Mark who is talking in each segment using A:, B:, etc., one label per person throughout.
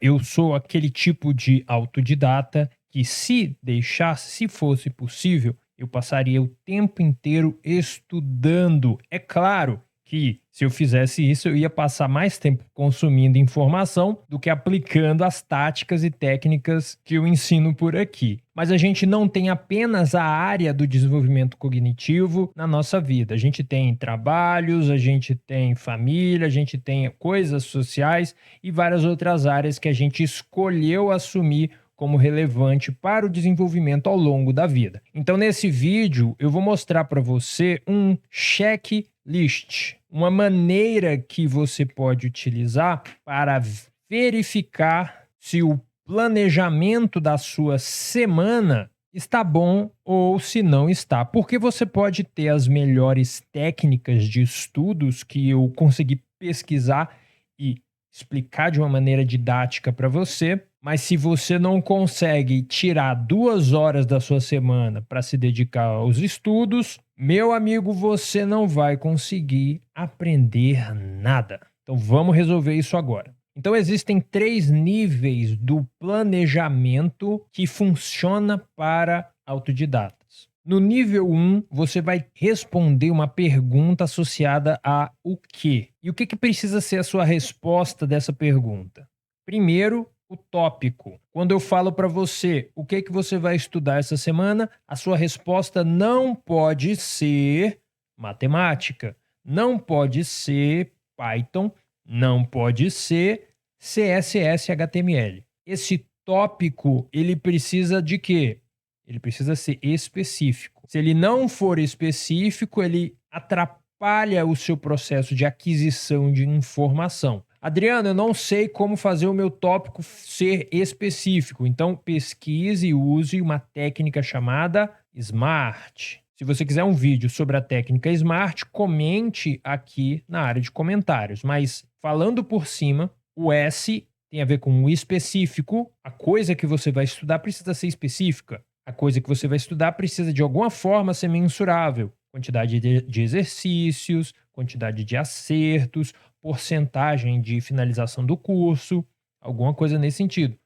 A: Eu sou aquele tipo de autodidata que, se deixasse, se fosse possível, eu passaria o tempo inteiro estudando. É claro que, se eu fizesse isso, eu ia passar mais tempo consumindo informação do que aplicando as táticas e técnicas que eu ensino por aqui. Mas a gente não tem apenas a área do desenvolvimento cognitivo na nossa vida. A gente tem trabalhos, a gente tem família, a gente tem coisas sociais e várias outras áreas que a gente escolheu assumir como relevante para o desenvolvimento ao longo da vida. Então, nesse vídeo, eu vou mostrar para você um checklist, uma maneira que você pode utilizar para verificar se o planejamento da sua semana está bom ou se não está. Porque você pode ter as melhores técnicas de estudos que eu consegui pesquisar e explicar de uma maneira didática para você, mas se você não consegue tirar 2 horas da sua semana para se dedicar aos estudos, meu amigo, você não vai conseguir aprender nada. Então vamos resolver isso agora. Então existem 3 níveis do planejamento que funciona para autodidatas. No nível 1, você vai responder uma pergunta associada a o quê? E o que precisa ser a sua resposta dessa pergunta? Primeiro, o tópico. Quando eu falo para você o que você vai estudar essa semana, a sua resposta não pode ser matemática, não pode ser Python, não pode ser CSS HTML. Esse tópico, ele precisa de quê? Ele precisa ser específico. Se ele não for específico, ele atrapalha o seu processo de aquisição de informação. Adriano, eu não sei como fazer o meu tópico ser específico. Então, pesquise e use uma técnica chamada SMART. Se você quiser um vídeo sobre a técnica SMART, comente aqui na área de comentários. Mas, falando por cima, o S tem a ver com o específico. A coisa que você vai estudar precisa ser específica. A coisa que você vai estudar precisa, de alguma forma, ser mensurável. Quantidade de exercícios, quantidade de acertos, porcentagem de finalização do curso, alguma coisa nesse sentido.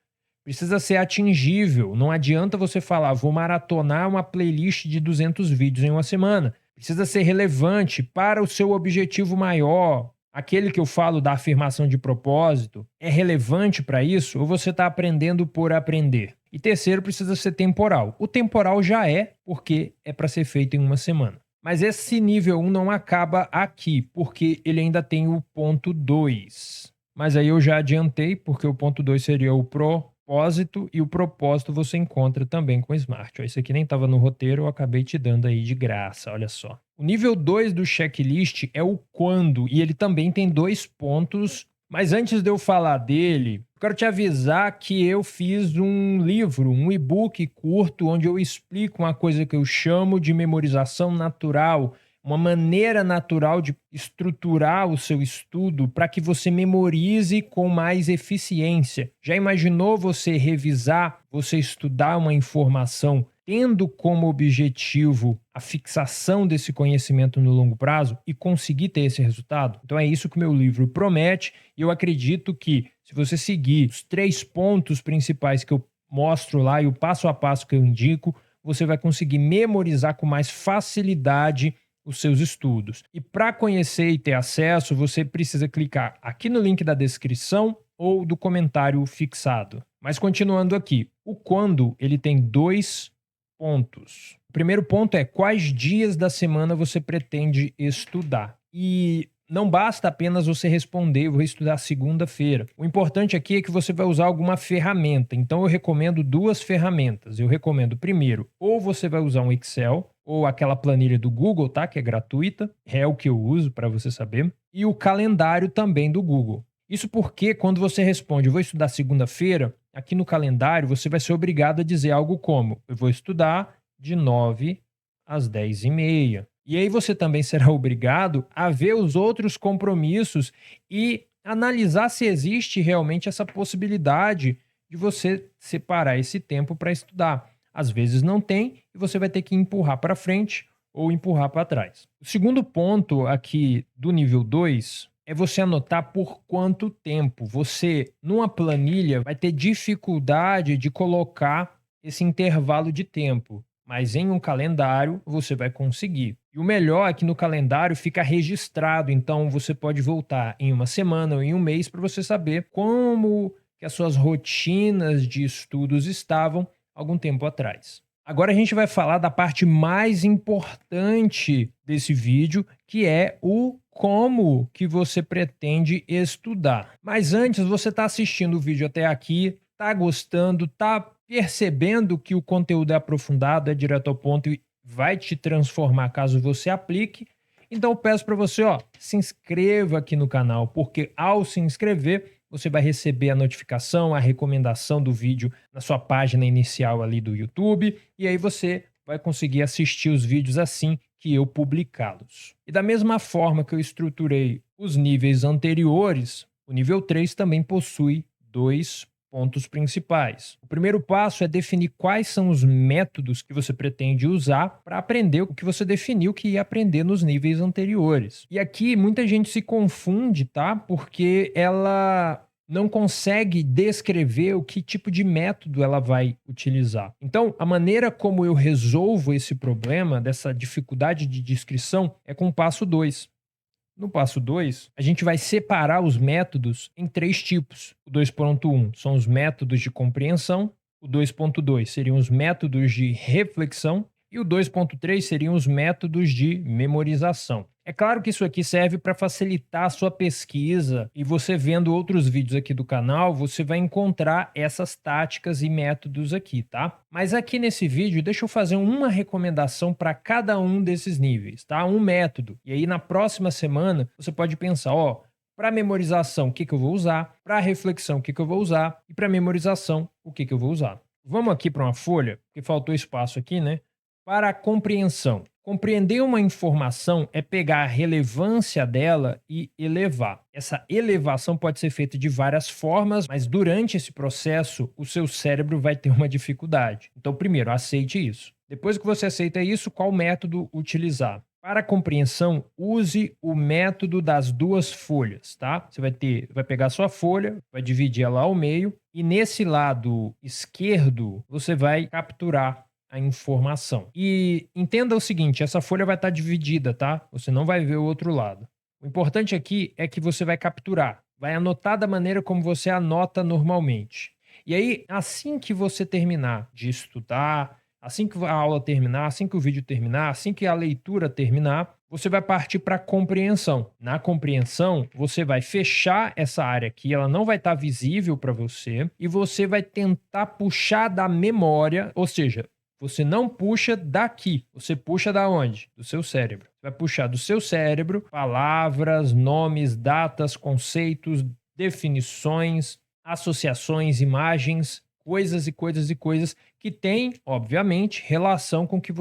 A: Precisa ser atingível. Não adianta você falar, vou maratonar uma playlist de 200 vídeos em uma semana. Precisa ser relevante para o seu objetivo maior. Aquele que eu falo da afirmação de propósito, é relevante para isso ou você está aprendendo por aprender? E terceiro, precisa ser temporal. O temporal já é, porque é para ser feito em uma semana. Mas esse nível 1 não acaba aqui, porque ele ainda tem o ponto 2. Mas aí eu já adiantei, porque o ponto 2 seria o propósito, e o propósito você encontra também com o SMART. Isso aqui nem estava no roteiro, eu acabei te dando aí de graça, olha só. O nível 2 do checklist é o quando, e ele também tem 2 pontos. Mas antes de eu falar dele, eu quero te avisar que eu fiz um livro, um e-book curto, onde eu explico uma coisa que eu chamo de memorização natural, uma maneira natural de estruturar o seu estudo para que você memorize com mais eficiência. Já imaginou você revisar, você estudar uma informação tendo como objetivo a fixação desse conhecimento no longo prazo e conseguir ter esse resultado? Então é isso que o meu livro promete, e eu acredito que, se você seguir os 3 pontos principais que eu mostro lá e o passo a passo que eu indico, você vai conseguir memorizar com mais facilidade os seus estudos. E para conhecer e ter acesso, você precisa clicar aqui no link da descrição ou do comentário fixado. Mas continuando aqui, o quando, ele tem 2 pontos. O primeiro ponto é quais dias da semana você pretende estudar. E não basta apenas você responder, eu vou estudar segunda-feira. O importante aqui é que você vai usar alguma ferramenta. Então eu recomendo 2 ferramentas. Eu recomendo primeiro, ou você vai usar um Excel, ou aquela planilha do Google, tá? Que é gratuita. É o que eu uso, para você saber. E o calendário também do Google. Isso porque, quando você responde, eu vou estudar segunda-feira, aqui no calendário você vai ser obrigado a dizer algo como, eu vou estudar de 9 às 10h30. E aí você também será obrigado a ver os outros compromissos e analisar se existe realmente essa possibilidade de você separar esse tempo para estudar. Às vezes não tem e você vai ter que empurrar para frente ou empurrar para trás. O segundo ponto aqui do nível 2 é você anotar por quanto tempo. Você, numa planilha, vai ter dificuldade de colocar esse intervalo de tempo, mas em um calendário você vai conseguir. E o melhor é que no calendário fica registrado, então você pode voltar em uma semana ou em um mês para você saber como que as suas rotinas de estudos estavam algum tempo atrás. Agora a gente vai falar da parte mais importante desse vídeo, que é o como que você pretende estudar. Mas antes, você está assistindo o vídeo até aqui, está gostando, está percebendo que o conteúdo é aprofundado, é direto ao ponto e vai te transformar caso você aplique. Então eu peço para você, se inscreva aqui no canal, porque ao se inscrever, você vai receber a notificação, a recomendação do vídeo na sua página inicial ali do YouTube, e aí você vai conseguir assistir os vídeos assim que eu publicá-los. E da mesma forma que eu estruturei os níveis anteriores, o nível 3 também possui 2 pontos principais. O primeiro passo é definir quais são os métodos que você pretende usar para aprender o que você definiu que ia aprender nos níveis anteriores. E aqui muita gente se confunde, tá? Porque ela não consegue descrever o que tipo de método ela vai utilizar. Então, a maneira como eu resolvo esse problema, dessa dificuldade de descrição, é com o passo 2. No passo 2, a gente vai separar os métodos em 3 tipos. O 2.1 são os métodos de compreensão, o 2.2 seriam os métodos de reflexão e o 2.3 seriam os métodos de memorização. É claro que isso aqui serve para facilitar a sua pesquisa e você vendo outros vídeos aqui do canal, você vai encontrar essas táticas e métodos aqui, tá? Mas aqui nesse vídeo, deixa eu fazer uma recomendação para cada um desses níveis, tá? Um método. E aí na próxima semana, você pode pensar, para memorização, o que eu vou usar? Para reflexão, o que eu vou usar? E para memorização, o que eu vou usar? Vamos aqui para uma folha, porque faltou espaço aqui, né? Para a compreensão. Compreender uma informação é pegar a relevância dela e elevar. Essa elevação pode ser feita de várias formas, mas durante esse processo, o seu cérebro vai ter uma dificuldade. Então, primeiro, aceite isso. Depois que você aceita isso, qual método utilizar? Para a compreensão, use o método das 2 folhas, tá? Você vai pegar a sua folha, vai dividir ela ao meio e nesse lado esquerdo, você vai capturar a informação. E entenda o seguinte, essa folha vai estar dividida, tá? Você não vai ver o outro lado. O importante aqui é que você vai capturar, vai anotar da maneira como você anota normalmente. E aí, assim que você terminar de estudar, assim que a aula terminar, assim que o vídeo terminar, assim que a leitura terminar, você vai partir para a compreensão. Na compreensão, você vai fechar essa área aqui, ela não vai estar visível para você, e você vai tentar puxar da memória, ou seja, você não puxa daqui, você puxa da onde? Do seu cérebro. Você vai puxar do seu cérebro palavras, nomes, datas, conceitos, definições, associações, imagens, coisas e coisas e coisas que têm, obviamente, relação com o que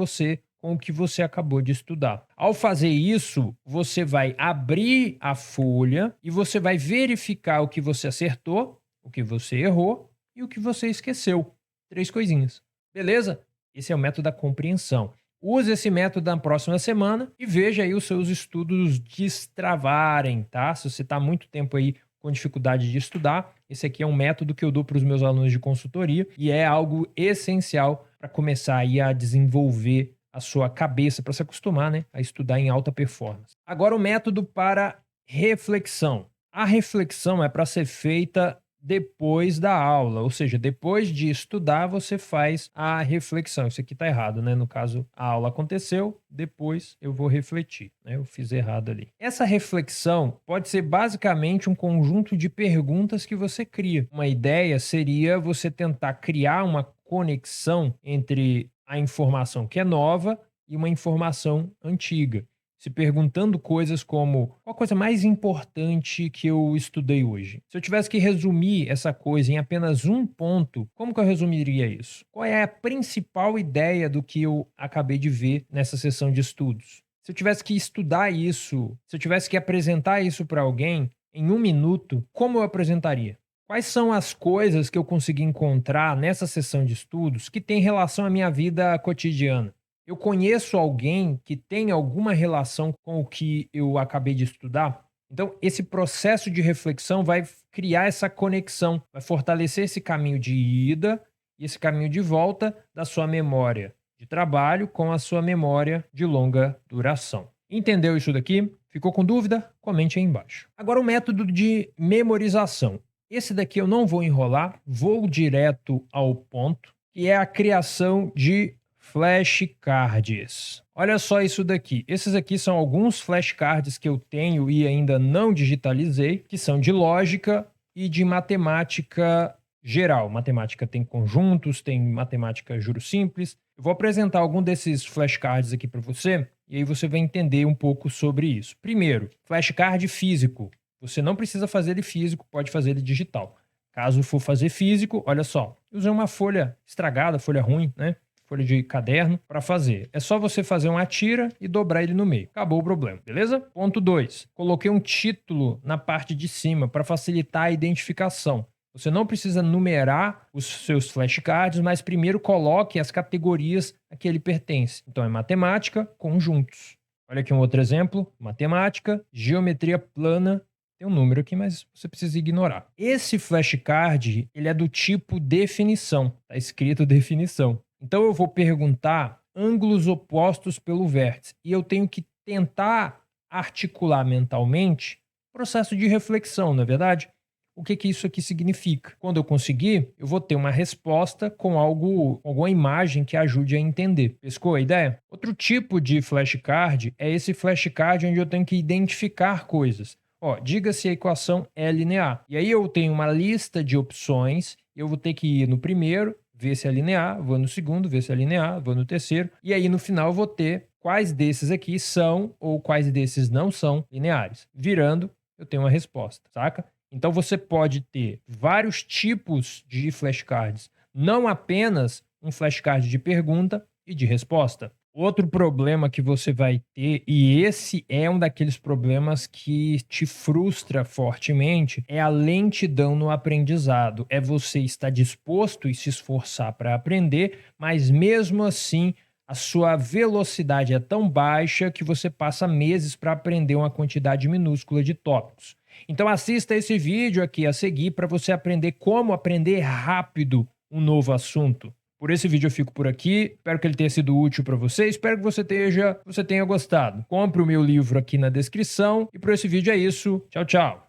A: você acabou de estudar. Ao fazer isso, você vai abrir a folha e você vai verificar o que você acertou, o que você errou e o que você esqueceu. 3 coisinhas. Beleza? Esse é o método da compreensão. Use esse método na próxima semana e veja aí os seus estudos destravarem, tá? Se você está muito tempo aí com dificuldade de estudar, esse aqui é um método que eu dou para os meus alunos de consultoria e é algo essencial para começar aí a desenvolver a sua cabeça, para se acostumar, né, a estudar em alta performance. Agora o método para reflexão. A reflexão é para ser feita depois da aula, ou seja, depois de estudar, você faz a reflexão. Isso aqui está errado, né? No caso, a aula aconteceu, depois eu vou refletir, né? Eu fiz errado ali. Essa reflexão pode ser basicamente um conjunto de perguntas que você cria. Uma ideia seria você tentar criar uma conexão entre a informação que é nova e uma informação antiga. Se perguntando coisas como: qual a coisa mais importante que eu estudei hoje? Se eu tivesse que resumir essa coisa em apenas um ponto, como que eu resumiria isso? Qual é a principal ideia do que eu acabei de ver nessa sessão de estudos? Se eu tivesse que estudar isso, se eu tivesse que apresentar isso para alguém em 1 minuto, como eu apresentaria? Quais são as coisas que eu consegui encontrar nessa sessão de estudos que tem relação à minha vida cotidiana? Eu conheço alguém que tem alguma relação com o que eu acabei de estudar? Então, esse processo de reflexão vai criar essa conexão, vai fortalecer esse caminho de ida e esse caminho de volta da sua memória de trabalho com a sua memória de longa duração. Entendeu isso daqui? Ficou com dúvida? Comente aí embaixo. Agora, o método de memorização. Esse daqui eu não vou enrolar, vou direto ao ponto, que é a criação de flashcards. Olha só isso daqui. Esses aqui são alguns flashcards que eu tenho e ainda não digitalizei, que são de lógica e de matemática geral. Matemática tem conjuntos, tem matemática juros simples. Eu vou apresentar algum desses flashcards aqui para você e aí você vai entender um pouco sobre isso. Primeiro, flashcard físico. Você não precisa fazer ele físico, pode fazer ele digital. Caso for fazer físico, olha só, eu usei uma folha estragada, folha ruim, né? Folha de caderno para fazer. É só você fazer uma tira e dobrar ele no meio. Acabou o problema, beleza? Ponto 2. Coloquei um título na parte de cima para facilitar a identificação. Você não precisa numerar os seus flashcards, mas primeiro coloque as categorias a que ele pertence. Então é matemática, conjuntos. Olha aqui um outro exemplo. Matemática, geometria plana. Tem um número aqui, mas você precisa ignorar. Esse flashcard, ele é do tipo definição. Está escrito definição. Então eu vou perguntar ângulos opostos pelo vértice. E eu tenho que tentar articular mentalmente processo de reflexão, não é verdade? O que isso aqui significa? Quando eu conseguir, eu vou ter uma resposta com alguma imagem que ajude a entender. Pescou a ideia? Outro tipo de flashcard é esse flashcard onde eu tenho que identificar coisas. Ó, diga se a equação é linear. E aí eu tenho uma lista de opções, eu vou ter que ir no primeiro, ver se é linear, vou no segundo, ver se é linear, vou no terceiro, e aí no final eu vou ter quais desses aqui são ou quais desses não são lineares. Virando, eu tenho uma resposta, saca? Então você pode ter vários tipos de flashcards, não apenas um flashcard de pergunta e de resposta. Outro problema que você vai ter, e esse é um daqueles problemas que te frustra fortemente, é a lentidão no aprendizado. É você estar disposto e se esforçar para aprender, mas mesmo assim a sua velocidade é tão baixa que você passa meses para aprender uma quantidade minúscula de tópicos. Então assista esse vídeo aqui a seguir para você aprender como aprender rápido um novo assunto. Por esse vídeo eu fico por aqui, espero que ele tenha sido útil para você, espero que você tenha gostado. Compre o meu livro aqui na descrição e por esse vídeo é isso. Tchau, tchau.